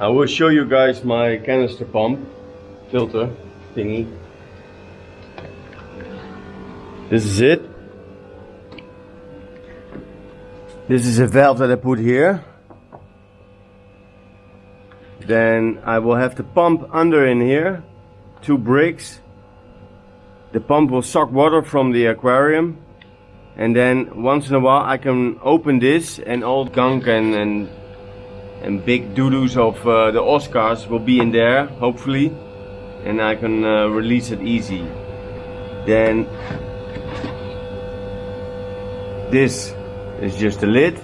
I will show you guys my canister pump filter thingy. This is it. This is a valve that I put here. Then I will have the pump under in here, 2 bricks. The pump will suck water from the aquarium, and then once in a while I can open this and all gunk and big doo-doos of the Oscars will be in there, hopefully, and I can release it easy. Then this is just the lid,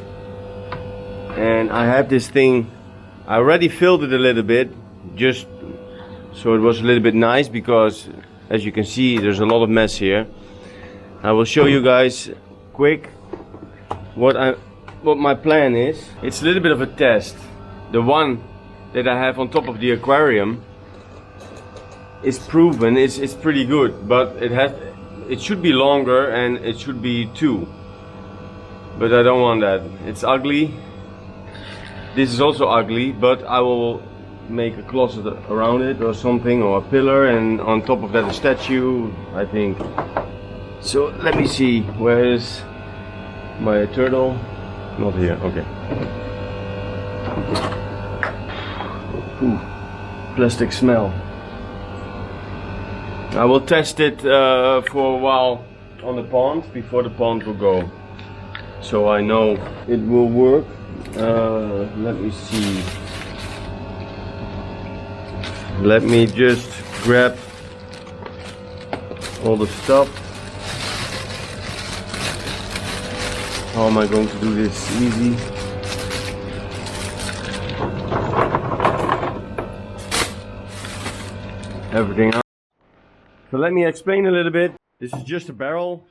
and I have this thing. I already filled it a little bit, just so it was a little bit nice, because as you can see there's a lot of mess here. I will show you guys quick what my plan is. It's a little bit of a test. The one that I have on top of the aquarium is proven, it's pretty good, but it should be longer and it should be 2. But I don't want that. It's ugly. This is also ugly, but I will make a closet around it or something, or a pillar, and on top of that a statue, I think. So let me see, where is my turtle? Not here, okay. Ooh, plastic smell. I will test it for a while on the pond before the pond will go, so I know it will work. Let me see. Let me just grab all the stuff. How am I going to do this easy? Everything out. So let me explain a little bit. This is just a barrel.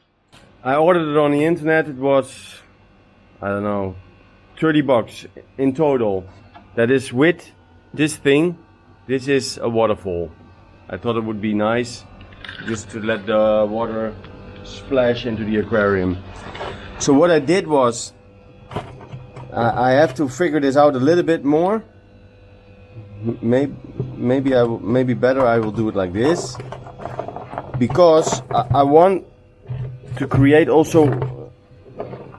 I ordered it on the internet. It was, I don't know, 30 bucks in total. That is with this thing. This is a waterfall. I thought it would be nice just to let the water splash into the aquarium. So what I did was, I have to figure this out a little bit more. Maybe better I will do it like this, because I want to create also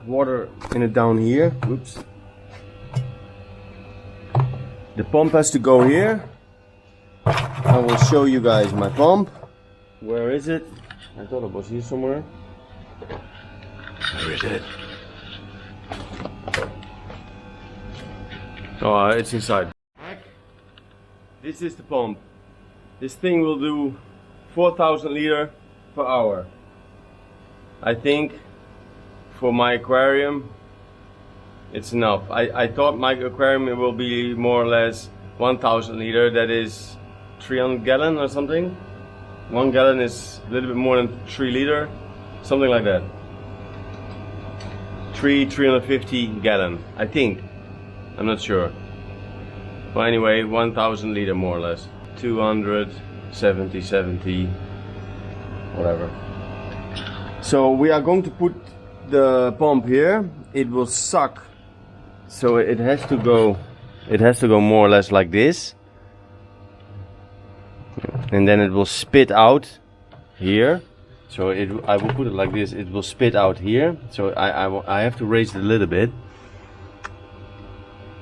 water in it down here. Oops. The pump has to go here. I will show you guys my pump. Where is it? I thought it was here somewhere. Where is it? Oh, it's inside. This is the pump. This thing will do 4,000 liters per hour. I think for my aquarium it's enough. I thought my aquarium will be more or less 1,000 liters, that is 300 gallon or something. 1 gallon is a little bit more than 3 liters, something like that. 350 gallon, I think. I'm not sure. Well, anyway, 1,000 liters more or less. 270, whatever. So we are going to put the pump here. It will suck. So it has to go more or less like this. And then it will spit out here. So I will put it like this. It will spit out here. So I have to raise it a little bit.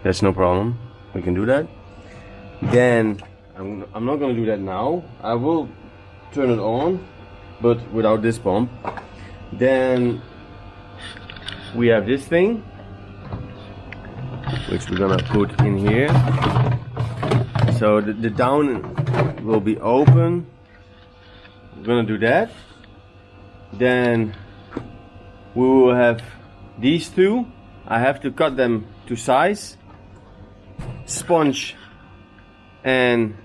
That's no problem. We can do that. Then I'm not going to do that now. I will turn it on, but without this pump. Then we have this thing, which we're gonna put in here. So the down will be open. We're gonna do that. Then we will have these two. I have to cut them to size. Sponge and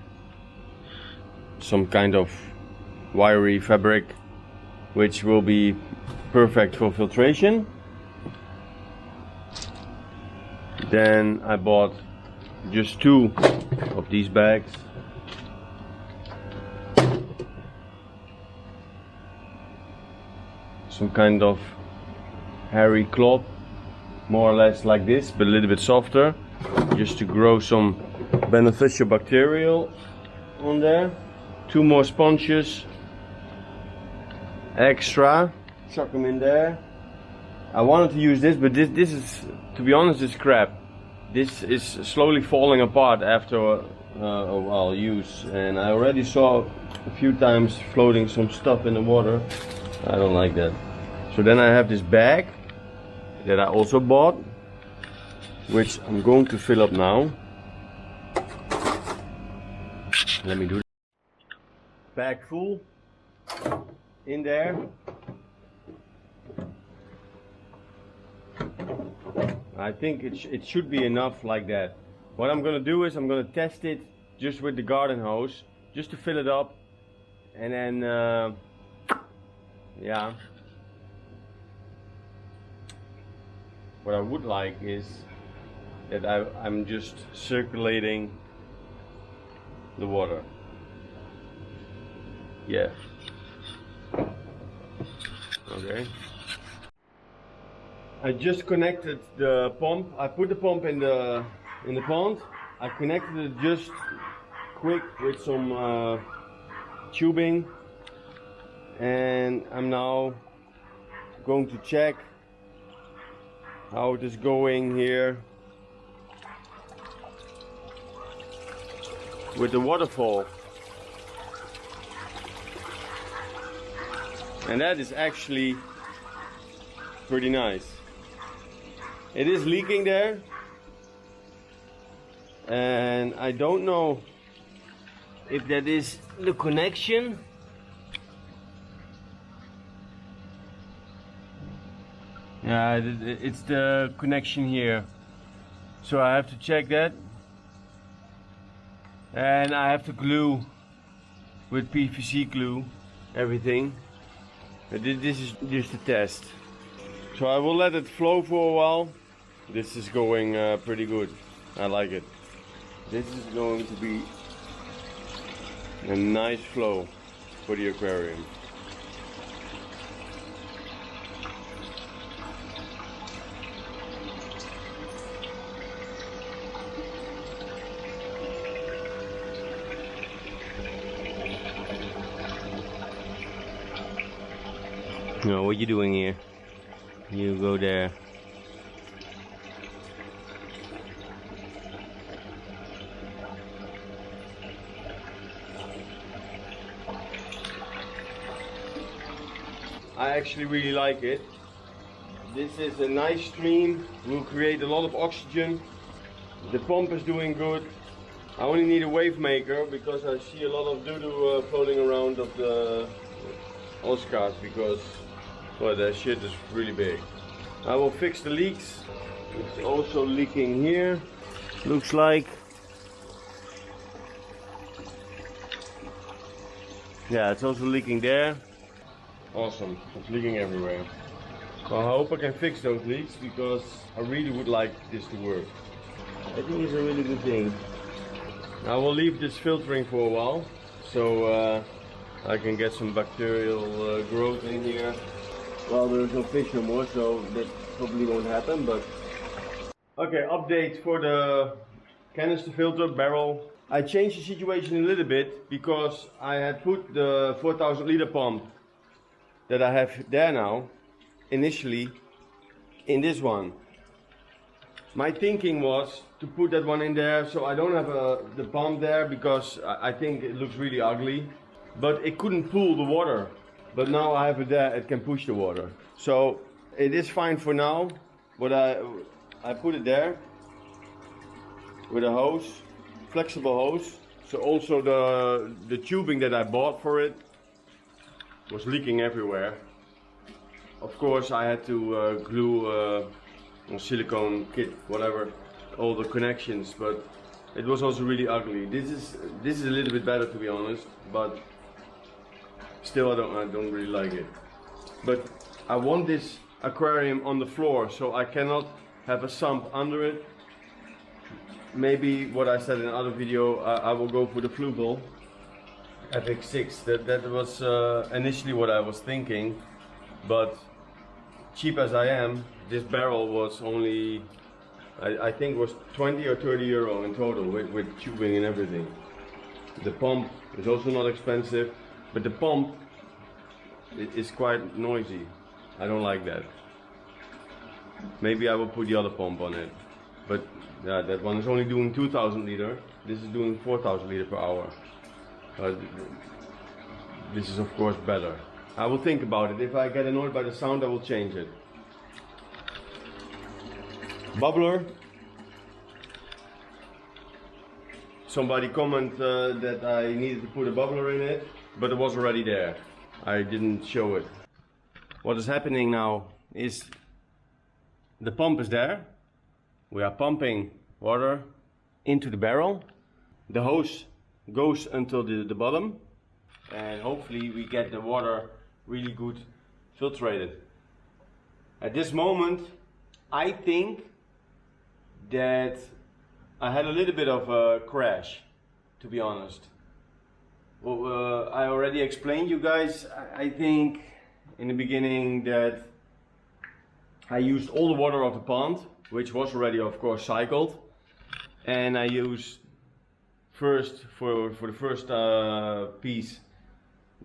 some kind of wiry fabric, which will be perfect for filtration. Then I bought just 2 of these bags. Some kind of hairy cloth, more or less like this, but a little bit softer, just to grow some beneficial bacterial on there. 2 more sponges extra, chuck them in there. I wanted to use this, but this is, to be honest, is crap. This is slowly falling apart after a while use, and I already saw a few times floating some stuff in the water. I don't like that. So then I have this bag that I also bought, which I'm going to fill up now. Let me do that. Bag full in there. I think it should be enough like that. What I'm gonna do is I'm gonna test it just with the garden hose, just to fill it up, and then yeah. What I would like is that I'm just circulating the water. Yeah. Okay. I just connected the pump. I put the pump in the pond. I connected it just quick with some tubing, and I'm now going to check how it is going here with the waterfall. And that is actually pretty nice. It is leaking there, and I don't know if that is the connection. Yeah, it's the connection here. So I have to check that, and I have to glue with PVC glue everything. This is just a test. So I will let it flow for a while. This is going pretty good. I like it. This is going to be a nice flow for the aquarium. No, what are you doing here? You go there. I actually really like it. This is a nice stream, will create a lot of oxygen. The pump is doing good. I only need a wave maker because I see a lot of doo-doo floating around of the Oscars, because well, that shit is really big. I will fix the leaks. It's also leaking here, looks like. Yeah, it's also leaking there. Awesome, it's leaking everywhere. So I hope I can fix those leaks, because I really would like this to work. I think it's a really good thing. I will leave this filtering for a while, so I can get some bacterial growth in here. Well, there's no fish no more, so that probably won't happen, but... Okay, update for the canister filter barrel. I changed the situation a little bit, because I had put the 4000 liter pump that I have there now, initially, in this one. My thinking was to put that one in there, so I don't have the pump there, because I think it looks really ugly. But it couldn't pull the water. But now I have it there, it can push the water. So it is fine for now, but I put it there with a hose, flexible hose. So also the tubing that I bought for it was leaking everywhere. Of course I had to glue a silicone kit, whatever, all the connections, but it was also really ugly. This is a little bit better, to be honest, but still I don't really like it. But I want this aquarium on the floor, so I cannot have a sump under it. Maybe what I said in another video, I will go for the Flugel FX6. That was initially what I was thinking, but cheap as I am, this barrel was only I think it was 20 or 30 euro in total with tubing and everything. The pump is also not expensive, but the pump is quite noisy. I don't like that. Maybe I will put the other pump on it. But yeah, that one is only doing 2000 liter. This is doing 4000 liter per hour. This is of course better. I will think about it. If I get annoyed by the sound, I will change it. Bubbler. Somebody commented that I needed to put a bubbler in it, but it was already there. I didn't show it. What is happening now is the pump is there. We are pumping water into the barrel. The hose goes until the bottom, and hopefully we get the water really good filtrated. At this moment, I think that I had a little bit of a crash, to be honest. Well, I already explained you guys, I think in the beginning, that I used all the water of the pond, which was already of course cycled, and I used first for the first piece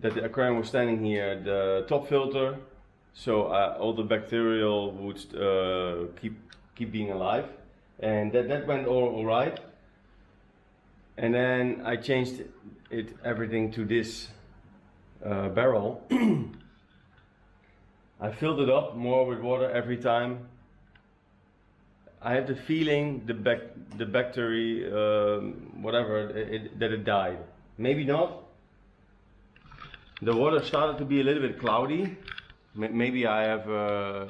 that the aquarium was standing here, the top filter, so all the bacterial would keep being alive, and that went all right. And then I changed everything to this barrel. I filled it up more with water every time. I have the feeling the bacteria, whatever, that it died. Maybe not. The water started to be a little bit cloudy. Maybe I have a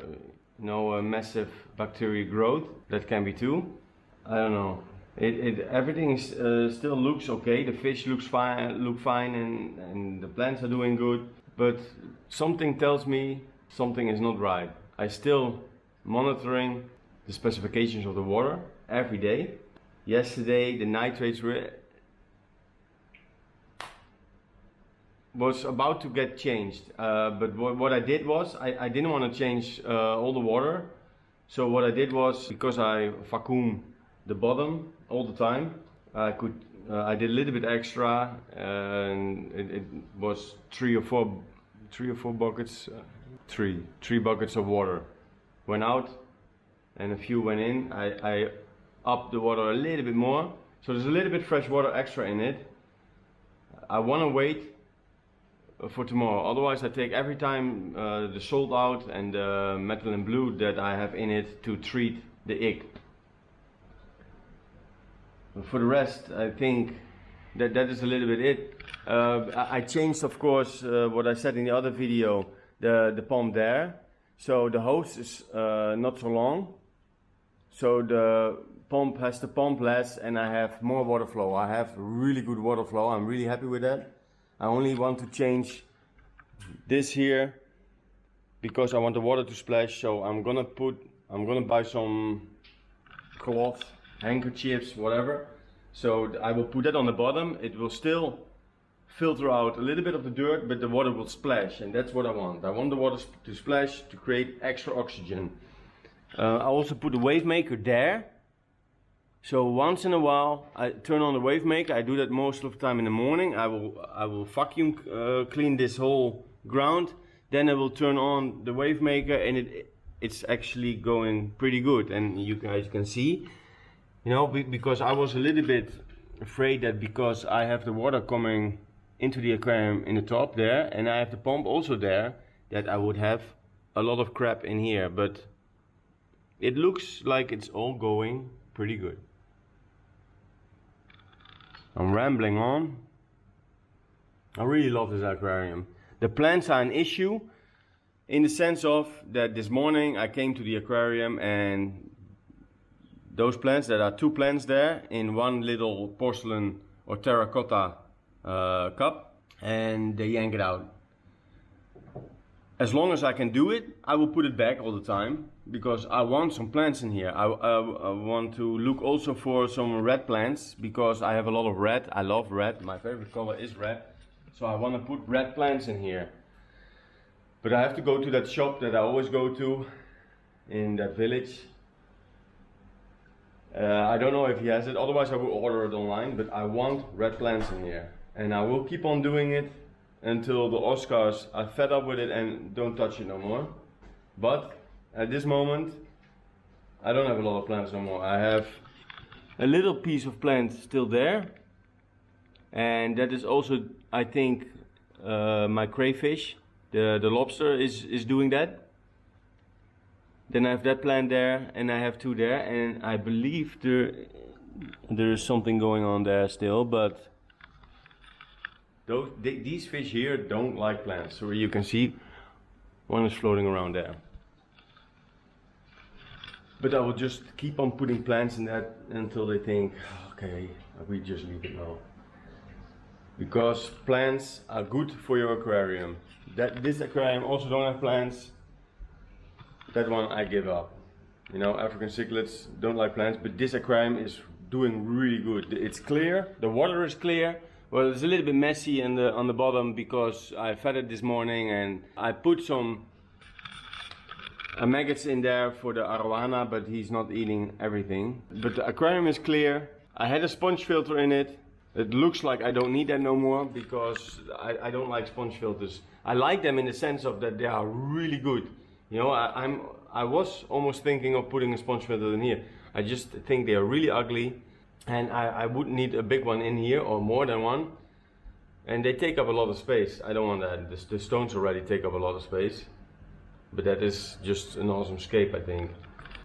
massive bacteria growth. That can be too. I don't know. Everything still looks okay. The fish look fine, and the plants are doing good. But something tells me something is not right. I still monitoring the specifications of the water every day. Yesterday the nitrates was about to get changed, but what I did was I didn't want to change all the water. So what I did was, because I vacuum the bottom all the time, I did a little bit extra, and it was three or four buckets, three buckets of water went out and a few went in. I upped the water a little bit more, so there's a little bit fresh water extra in it. I want to wait for tomorrow, otherwise I take every time the salt out and the methylene blue that I have in it to treat the egg. For the rest, I think that is a little bit it. I changed, of course, what I said in the other video, the pump there. So the hose is not so long, so the pump has to pump less and I have more water flow. I have really good water flow. I'm really happy with that. I only want to change this here because I want the water to splash. So I'm gonna buy some cloth, handkerchiefs, whatever. So I will put that on the bottom. It will still filter out a little bit of the dirt, but the water will splash, and that's what I want. I want the water to splash to create extra oxygen. I also put the wave maker there. So once in a while I turn on the wave maker. I do that most of the time in the morning. I will vacuum clean this whole ground. Then I will turn on the wave maker, and it's actually going pretty good. And you guys can see, you know, because I was a little bit afraid that because I have the water coming into the aquarium in the top there, and I have the pump also there, that I would have a lot of crap in here. But it looks like it's all going pretty good. I'm rambling on. I really love this aquarium. The plants are an issue in the sense of that this morning I came to the aquarium and those plants, there are two plants there in one little porcelain or terracotta cup, and they yank it out. As long as I can do it, I will put it back all the time, because I want some plants in here. I want to look also for some red plants, because I have a lot of red. I love red. My favorite color is red. So I want to put red plants in here. But I have to go to that shop that I always go to in that village. I don't know if he has it, otherwise I will order it online, but I want red plants in here. And I will keep on doing it until the Oscars are fed up with it and don't touch it no more. But at this moment, I don't have a lot of plants no more. I have a little piece of plant still there. And that is also, I think, my crayfish, the lobster is doing that. Then I have that plant there, and I have two there, and I believe there is something going on there still, but these fish here don't like plants. So you can see one is floating around there. But I will just keep on putting plants in that until they think, okay, we just leave it now. Because plants are good for your aquarium. This aquarium also don't have plants. That one I give up. You know, African cichlids don't like plants, but this aquarium is doing really good. It's clear, the water is clear. Well, it's a little bit messy on the bottom because I fed it this morning and I put some maggots in there for the arowana, but he's not eating everything. But the aquarium is clear. I had a sponge filter in it. It looks like I don't need that no more because I don't like sponge filters. I like them in the sense of that they are really good. You know, I was almost thinking of putting a sponge filter in here. I just think they are really ugly, and I would need a big one in here or more than one. And they take up a lot of space. I don't want that. The stones already take up a lot of space, but that is just an awesome scape, I think.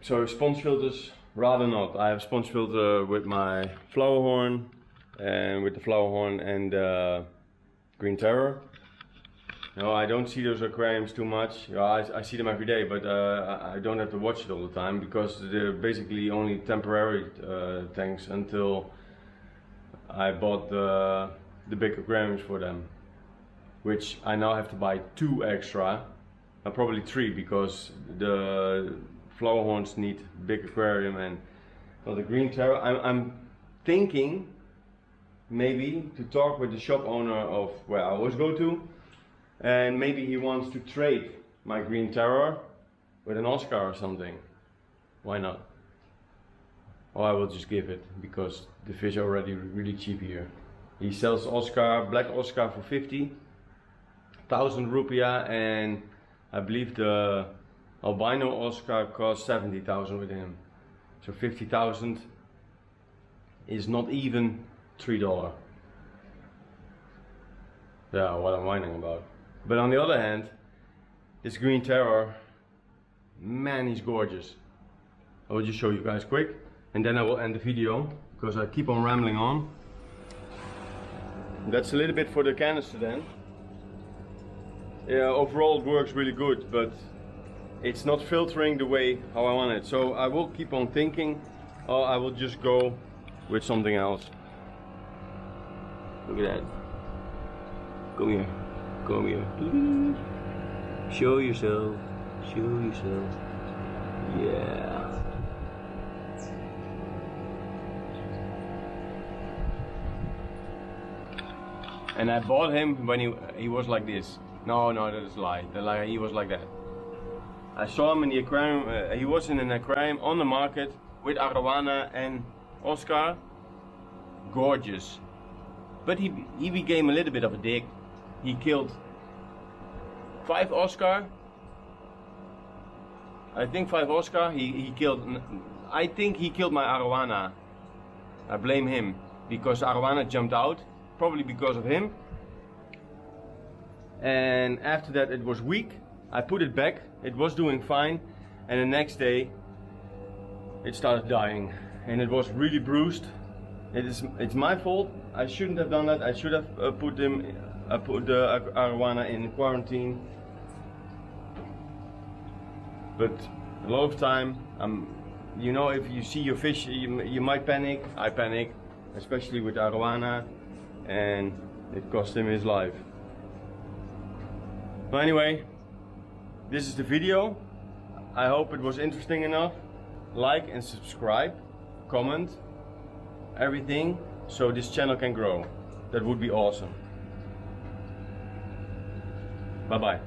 So sponge filters, rather not. I have sponge filter with my flower horn, and with the flower horn and green terror. No, I don't see those aquariums too much. Yeah, I see them every day, but I don't have to watch it all the time because they're basically only temporary tanks until I bought the big aquariums for them, which I now have to buy 2 extra, probably 3, because the flower horns need big aquarium. And well, the green terror, I'm thinking maybe to talk with the shop owner of where I always go to. And maybe he wants to trade my green terror with an Oscar or something. Why not? Or I will just give it because the fish are already really cheap here. He sells Oscar, black Oscar for 50,000 rupiah, and I believe the albino Oscar costs 70,000 with him. So 50,000 is not even $3. Yeah, what I'm whining about. But on the other hand, this green terror, man, he's gorgeous. I will just show you guys quick, and then I will end the video because I keep on rambling on. That's a little bit for the canister then. Yeah, overall it works really good, but it's not filtering the way how I want it. So I will keep on thinking, or I will just go with something else. Look at that. Come here. Come here. Show yourself. Show yourself. Yeah. And I bought him when he was like this. No, that is a lie. He was like that. I saw him in the aquarium. He was in an aquarium on the market with arowana and Oscar. Gorgeous. But he became a little bit of a dick. He killed 5 Oscar. I think 5 Oscar. He killed. I think he killed my arowana. I blame him because arowana jumped out, probably because of him. And after that, it was weak. I put it back. It was doing fine, and the next day, it started dying, and it was really bruised. It's my fault. I shouldn't have done that. I should have put the arowana in quarantine. But a lot of time, you know, if you see your fish, you might panic. I panic, especially with arowana, and it cost him his life. But anyway, this is the video. I hope it was interesting enough. Like and subscribe, comment, everything, so this channel can grow. That would be awesome. Bye bye.